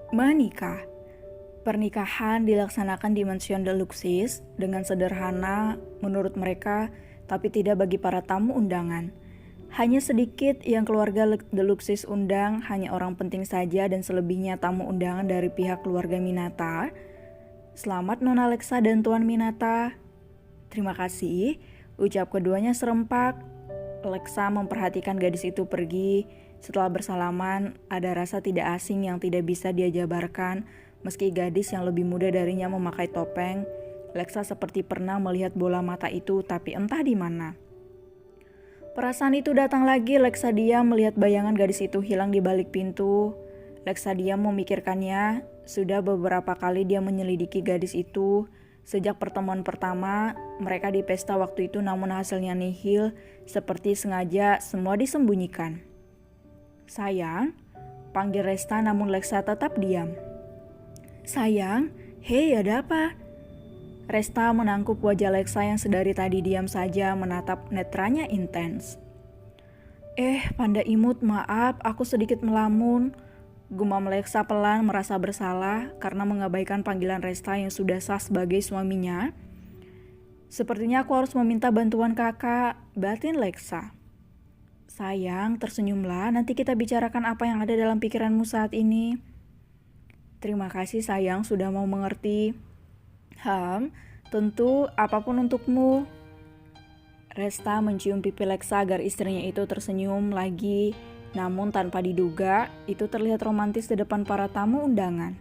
Menikah. Pernikahan dilaksanakan di mansion Deluxis dengan sederhana menurut mereka, tapi tidak bagi para tamu undangan. Hanya sedikit yang keluarga Deluxis undang, hanya orang penting saja dan selebihnya tamu undangan dari pihak keluarga Minata. Selamat Nona Lexa dan Tuan Minata. Terima kasih, ucap keduanya serempak. Lexa memperhatikan gadis itu pergi. Setelah bersalaman, ada rasa tidak asing yang tidak bisa dia jabarkan. Meski gadis yang lebih muda darinya memakai topeng, Lexa seperti pernah melihat bola mata itu, tapi entah di mana. Perasaan itu datang lagi. Lexa diam melihat bayangan gadis itu hilang di balik pintu. Lexa diam memikirkannya. Sudah beberapa kali dia menyelidiki gadis itu. Sejak pertemuan pertama, mereka di pesta waktu itu, namun hasilnya nihil, seperti sengaja semua disembunyikan. Sayang, panggil Resta, namun Lexa tetap diam. Sayang, hei, ada apa? Resta menangkup wajah Lexa yang sedari tadi diam saja, menatap netranya intens. Panda imut, maaf, aku sedikit melamun. Gumam Lexa pelan, merasa bersalah karena mengabaikan panggilan Resta yang sudah sah sebagai suaminya. Sepertinya aku harus meminta bantuan kakak, batin Lexa. Sayang, tersenyumlah, nanti kita bicarakan apa yang ada dalam pikiranmu saat ini. Terima kasih sayang, sudah mau mengerti. Tentu apapun untukmu. Resta mencium pipi Lexa agar istrinya itu tersenyum lagi, namun tanpa diduga, itu terlihat romantis di depan para tamu undangan.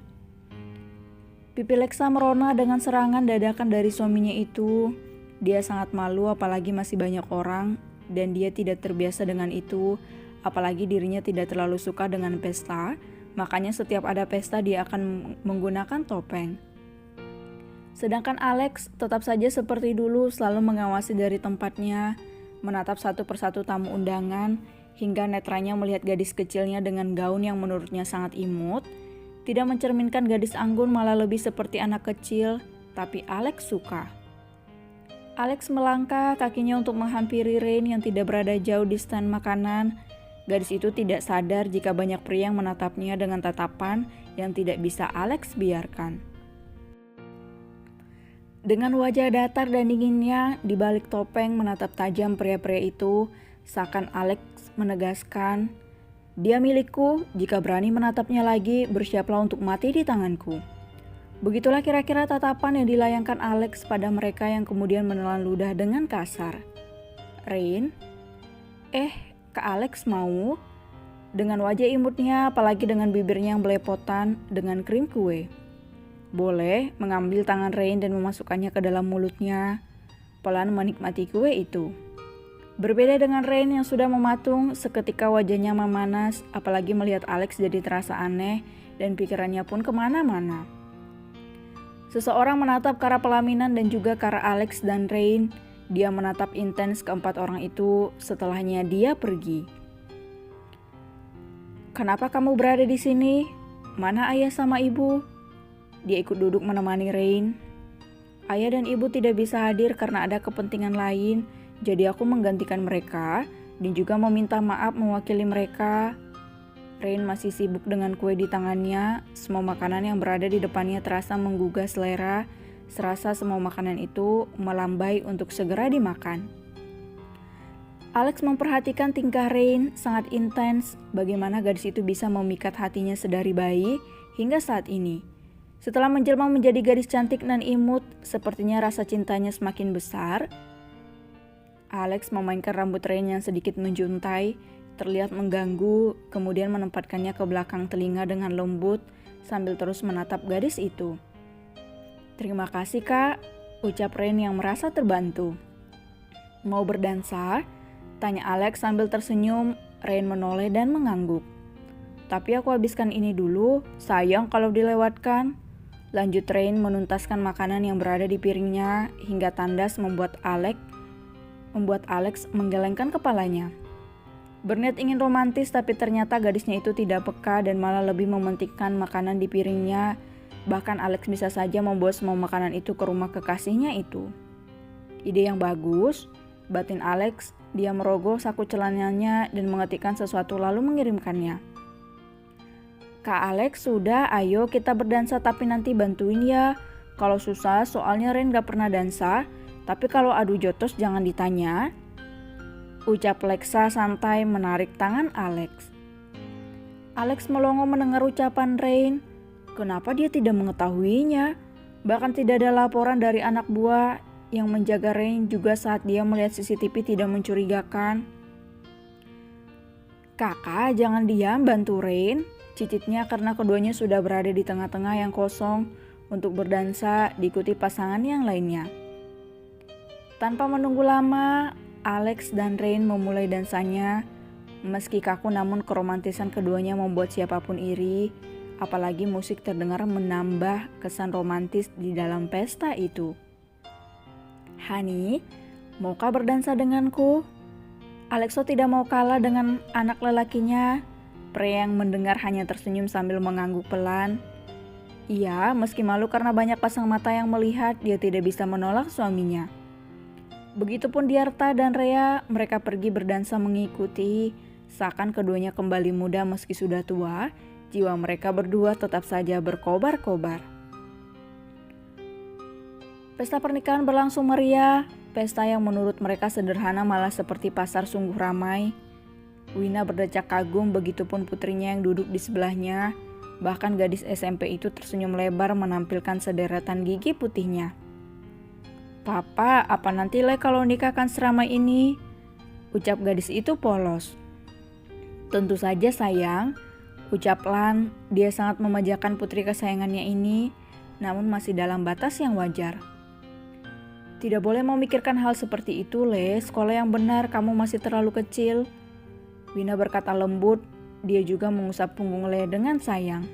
Pipi Lexa merona dengan serangan dadakan dari suaminya itu. Dia sangat malu apalagi masih banyak orang, dan dia tidak terbiasa dengan itu, apalagi dirinya tidak terlalu suka dengan pesta, makanya setiap ada pesta dia akan menggunakan topeng. Sedangkan Alex tetap saja seperti dulu, selalu mengawasi dari tempatnya, menatap satu persatu tamu undangan, hingga netranya melihat gadis kecilnya dengan gaun yang menurutnya sangat imut, tidak mencerminkan gadis anggun, malah lebih seperti anak kecil, tapi Alex suka. Alex melangkah kakinya untuk menghampiri Rain yang tidak berada jauh di stand makanan. Gadis itu tidak sadar jika banyak pria yang menatapnya dengan tatapan yang tidak bisa Alex biarkan. Dengan wajah datar dan dinginnya di balik topeng menatap tajam pria-pria itu, seakan Alex menegaskan, "Dia milikku, jika berani menatapnya lagi, bersiaplah untuk mati di tanganku." Begitulah kira-kira tatapan yang dilayangkan Alex pada mereka yang kemudian menelan ludah dengan kasar. Rain, Kak Alex mau? Dengan wajah imutnya, apalagi dengan bibirnya yang belepotan dengan krim kue. Boleh mengambil tangan Rain dan memasukkannya ke dalam mulutnya, pelan menikmati kue itu. Berbeda dengan Rain yang sudah mematung, seketika wajahnya memanas, apalagi melihat Alex jadi terasa aneh dan pikirannya pun kemana-mana. Seseorang menatap ke arah pelaminan dan juga ke arah Alex dan Rain. Dia menatap intens keempat orang itu, setelahnya dia pergi. Kenapa kamu berada di sini? Mana ayah sama ibu? Dia ikut duduk menemani Rain. Ayah dan ibu tidak bisa hadir karena ada kepentingan lain, jadi aku menggantikan mereka dan juga meminta maaf mewakili mereka. Rain masih sibuk dengan kue di tangannya. Semua makanan yang berada di depannya terasa menggugah selera. Serasa semua makanan itu melambai untuk segera dimakan. Alex memperhatikan tingkah Rain sangat intens. Bagaimana gadis itu bisa memikat hatinya sedari bayi hingga saat ini. Setelah menjelma menjadi gadis cantik dan imut, sepertinya rasa cintanya semakin besar. Alex memainkan rambut Rain yang sedikit menjuntai, terlihat mengganggu, kemudian menempatkannya ke belakang telinga dengan lembut sambil terus menatap gadis itu. Terima kasih kak, ucap Rain yang merasa terbantu. Mau berdansa? Tanya Alex sambil tersenyum. Rain menoleh dan mengangguk. Tapi aku habiskan ini dulu, sayang kalau dilewatkan. Lanjut Rain menuntaskan makanan yang berada di piringnya hingga tandas membuat Alex menggelengkan kepalanya. Berniat ingin romantis tapi ternyata gadisnya itu tidak peka dan malah lebih mementingkan makanan di piringnya. Bahkan Alex bisa saja membawa semua makanan itu ke rumah kekasihnya itu. Ide yang bagus, batin Alex. Dia merogoh saku celananya dan mengetikkan sesuatu lalu mengirimkannya. Kak Alex, sudah, ayo kita berdansa tapi nanti bantuin ya. Kalau susah soalnya Ren gak pernah dansa, tapi kalau adu jotos jangan ditanya. Ucap Lexa santai menarik tangan Alex. Alex melongo mendengar ucapan Rain. Kenapa dia tidak mengetahuinya? Bahkan tidak ada laporan dari anak buah yang menjaga Rain juga saat dia melihat CCTV tidak mencurigakan. Kakak, jangan diam, bantu Rain, cicitnya karena keduanya sudah berada di tengah-tengah yang kosong untuk berdansa diikuti pasangan yang lainnya. Tanpa menunggu lama, Alex dan Rain memulai dansanya. Meski kaku namun keromantisan keduanya membuat siapapun iri, apalagi musik terdengar menambah kesan romantis di dalam pesta itu. Hani, maukah berdansa denganku? Alexo tidak mau kalah dengan anak lelakinya. Pria yang mendengar hanya tersenyum sambil mengangguk pelan. Iya, meski malu karena banyak pasang mata yang melihat, dia tidak bisa menolak suaminya. Begitupun Diarta dan Rea, mereka pergi berdansa mengikuti. Seakan keduanya kembali muda meski sudah tua, jiwa mereka berdua tetap saja berkobar-kobar. Pesta pernikahan berlangsung meriah. Pesta yang menurut mereka sederhana malah seperti pasar sungguh ramai. Wina berdecak kagum, begitupun putrinya yang duduk di sebelahnya. Bahkan gadis SMP itu tersenyum lebar menampilkan sederetan gigi putihnya. Papa, apa nanti Le kalau nikah akan seramai ini? Ucap gadis itu polos. Tentu saja sayang, ucap Lan. Dia sangat memanjakan putri kesayangannya ini, namun masih dalam batas yang wajar. Tidak boleh memikirkan hal seperti itu Le, sekolah yang benar, kamu masih terlalu kecil. Wina berkata lembut, dia juga mengusap punggung Le dengan sayang.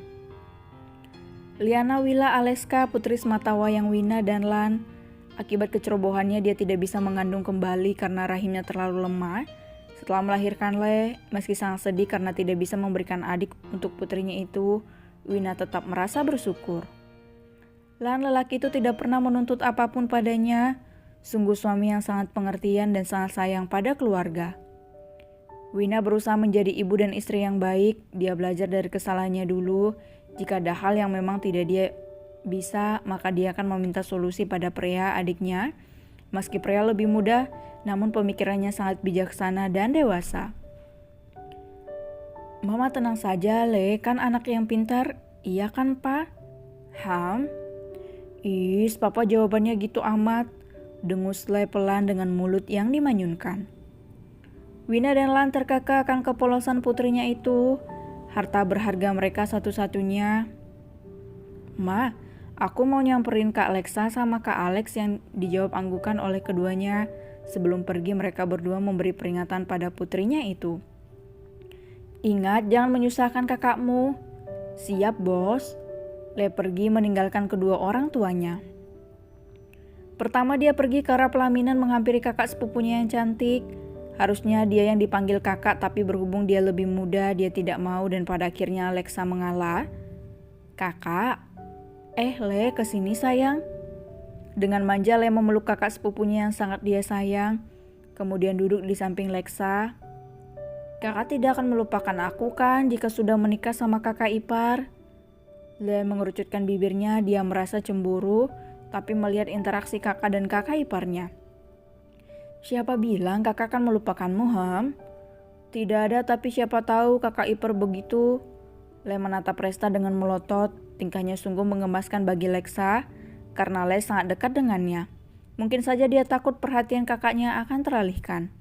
Liana Wila Aleska, putri semata wayang Wina dan Lan. Akibat kecerobohannya dia tidak bisa mengandung kembali karena rahimnya terlalu lemah. Setelah melahirkan Le, meski sangat sedih karena tidak bisa memberikan adik untuk putrinya itu, Wina tetap merasa bersyukur. Lan lelaki itu tidak pernah menuntut apapun padanya, sungguh suami yang sangat pengertian dan sangat sayang pada keluarga. Wina berusaha menjadi ibu dan istri yang baik, dia belajar dari kesalahannya dulu, jika ada hal yang memang tidak dia bisa, maka dia akan meminta solusi pada Prea adiknya. Meski Prea lebih muda, namun pemikirannya sangat bijaksana dan dewasa. Mama tenang saja Le, kan anak yang pintar, iya kan Pa? Is, Papa jawabannya gitu amat, dengus Le pelan dengan mulut yang dimanyunkan. Wina dan Lan terkekeh akan kepolosan putrinya itu, harta berharga mereka satu-satunya. Ma, aku mau nyamperin Kak Lexa sama Kak Alex yang dijawab anggukan oleh keduanya. Sebelum pergi mereka berdua memberi peringatan pada putrinya itu. Ingat jangan menyusahkan kakakmu. Siap bos. Le pergi meninggalkan kedua orang tuanya. Pertama dia pergi ke arah pelaminan menghampiri kakak sepupunya yang cantik. Harusnya dia yang dipanggil kakak tapi berhubung dia lebih muda dia tidak mau dan pada akhirnya Lexa mengalah. Kakak, Le kesini sayang. Dengan manja Le memeluk kakak sepupunya yang sangat dia sayang. Kemudian duduk di samping Lexa. Kakak tidak akan melupakan aku kan jika sudah menikah sama kakak ipar. Le mengerucutkan bibirnya, dia merasa cemburu tapi melihat interaksi kakak dan kakak iparnya. Siapa bilang kakak akan melupakanmu, Tidak ada, tapi siapa tahu kakak ipar begitu. Le menatap Resta dengan melotot, tingkahnya sungguh menggemaskan bagi Lexa, karena Le sangat dekat dengannya. Mungkin saja dia takut perhatian kakaknya akan teralihkan.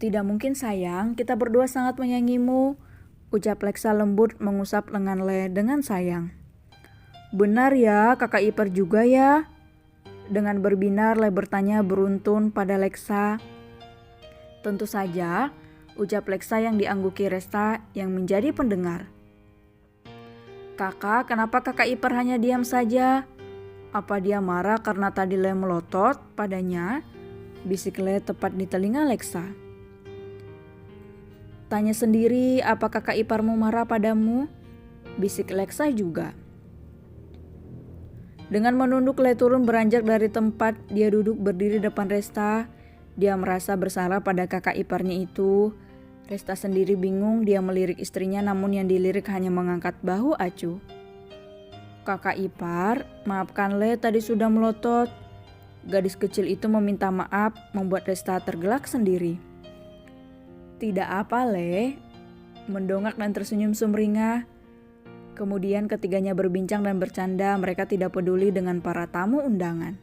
Tidak mungkin sayang, kita berdua sangat menyayangimu, ucap Lexa lembut mengusap lengan Le dengan sayang. Benar ya, kakak ipar juga ya? Dengan berbinar Le bertanya beruntun pada Lexa. Tentu saja, ucap Lexa yang diangguki Resta yang menjadi pendengar. Kakak, kenapa kakak ipar hanya diam saja? Apa dia marah karena tadi Le melotot padanya? Bisik Le tepat di telinga Lexa. Tanya sendiri, apa kakak iparmu marah padamu? Bisik Lexa juga. Dengan menunduk Le turun beranjak dari tempat dia duduk berdiri depan Resta. Dia merasa bersalah pada kakak iparnya itu. Resta sendiri bingung, dia melirik istrinya namun yang dilirik hanya mengangkat bahu acuh. Kakak ipar, maafkan Le tadi sudah melotot. Gadis kecil itu meminta maaf, membuat Resta tergelak sendiri. Tidak apa Le, mendongak dan tersenyum sumringah. Kemudian ketiganya berbincang dan bercanda, mereka tidak peduli dengan para tamu undangan.